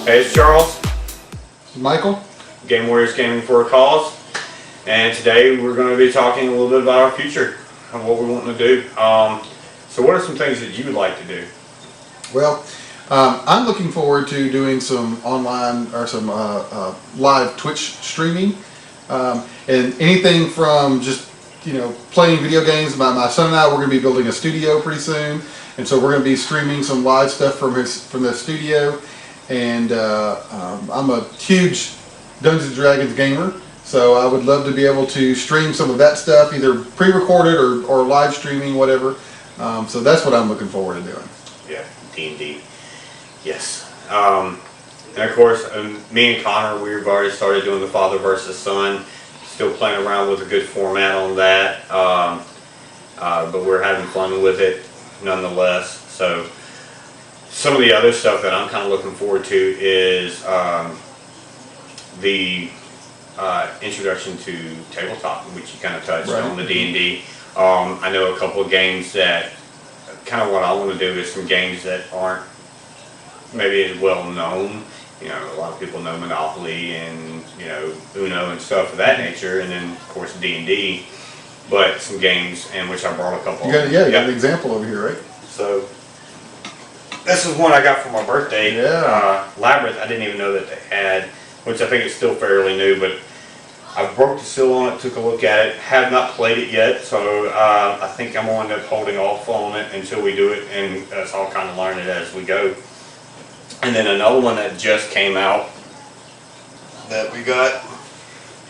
Hey, it's Charles. Michael. Game Warriors Gaming for a Cause. And today we're going to be talking a little bit about our future and what we want to do. So what are some things that you would like to do? Well, I'm looking forward to doing some online or some live Twitch streaming, and anything from just playing video games. My son and I, we're going to be building a studio pretty soon, and so we're going to be streaming some live stuff from the studio. And I'm a huge Dungeons & Dragons gamer, so I would love to be able to stream some of that stuff, either pre-recorded or live streaming, whatever. So that's what I'm looking forward to doing. Yeah, D&D. Yes. And of course, me and Connor, we've already started doing the father versus son. Still playing around with a good format on that, but we're having fun with it nonetheless. So some of the other stuff that I'm kind of looking forward to is the introduction to tabletop, which you kind of touched on, the D&D. I know a couple of games that kind of what I want to do is some games that aren't maybe as well known. You know, a lot of people know Monopoly and Uno and stuff of that nature, and then of course D&D. But some games, and which I brought a couple. You got an example over here, right? So this is one I got for my birthday. Yeah. Labyrinth. I didn't even know that they had, which I think is still fairly new, but I broke the seal on it, took a look at it, have not played it yet, so I think I'm going to end up holding off on it until we do it, and so I'll kind of learn it as we go. And then another one that just came out that we got,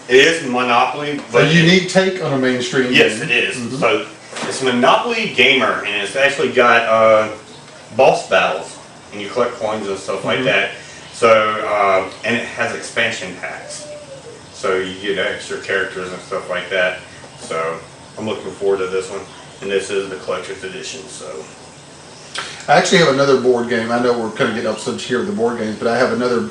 it is Monopoly. But a unique take on a mainstream yes, game. it is. Mm-hmm. So it's Monopoly Gamer, and it's actually got boss battles, and you collect coins and stuff like that. So, and it has expansion packs. So you get extra characters and stuff like that. So I'm looking forward to this one. And this is the collector's edition. So I actually have another board game. I know we're kind of getting up such here with the board games, but I have another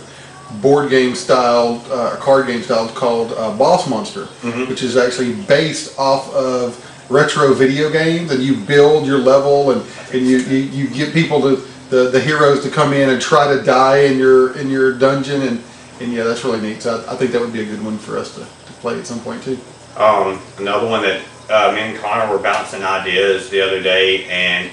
board game style, card game style called Boss Monster, which is actually based off of retro video games, and you build your level, and you get people to the heroes to come in and try to die in your dungeon, and yeah, that's really neat. So I think that would be a good one for us to play at some point too. Another one that me and Connor were bouncing ideas the other day, and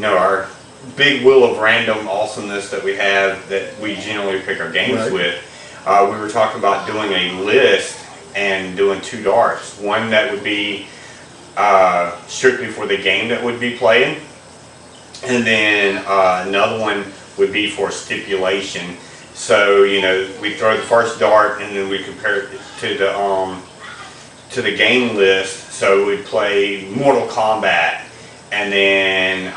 our big wheel of random awesomeness that we have that we generally pick our games with. We were talking about doing a list and doing 2 darts. One that would be strictly for the game that would be playing, and then another one would be for stipulation. So we throw the first dart and then we compare it to the game list. So we'd play Mortal Kombat, and then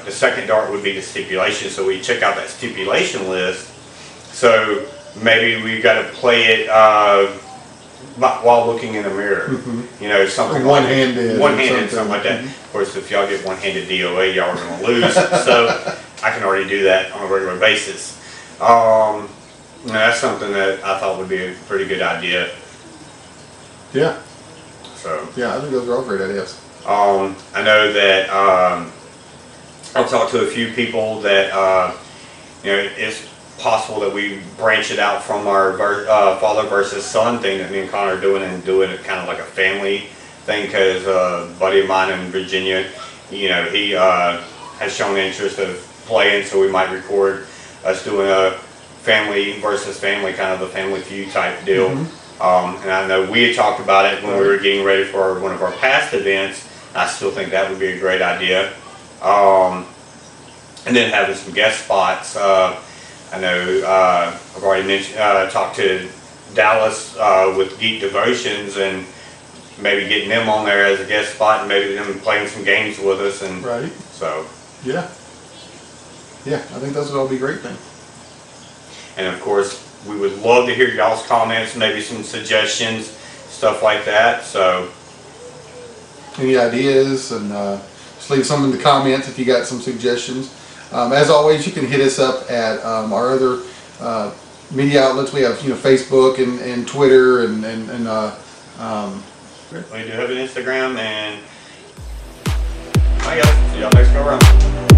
the second dart would be the stipulation. So we check out that stipulation list. So maybe we got to play it while looking in the mirror. Something one-handed, something like that. Of course, if y'all get one-handed DOA, y'all are going to lose. So I can already do that on a regular basis. That's something that I thought would be a pretty good idea. Yeah. So yeah, I think those are all great ideas. I know that I've talked to a few people that it's possible that we branch it out from our father versus son thing that me and Connor are doing, and doing it kind of like a family thing, because a buddy of mine in Virginia, he has shown interest of playing, so we might record us doing a family versus family, kind of a Family Feud type deal. And I know we had talked about it when we were getting ready for one of our past events. I still think that would be a great idea. And then having some guest spots. I know I've already mentioned, talked to Dallas with Geek Devotions, and maybe getting them on there as a guest spot, and maybe them playing some games with us. And so yeah, I think those would all be great things. And of course, we would love to hear y'all's comments, maybe some suggestions, stuff like that. So any ideas, and just leave some in the comments if you got some suggestions. As always, you can hit us up at our other media outlets. We have Facebook and Twitter and we do have an Instagram, and I guess see y'all next go around.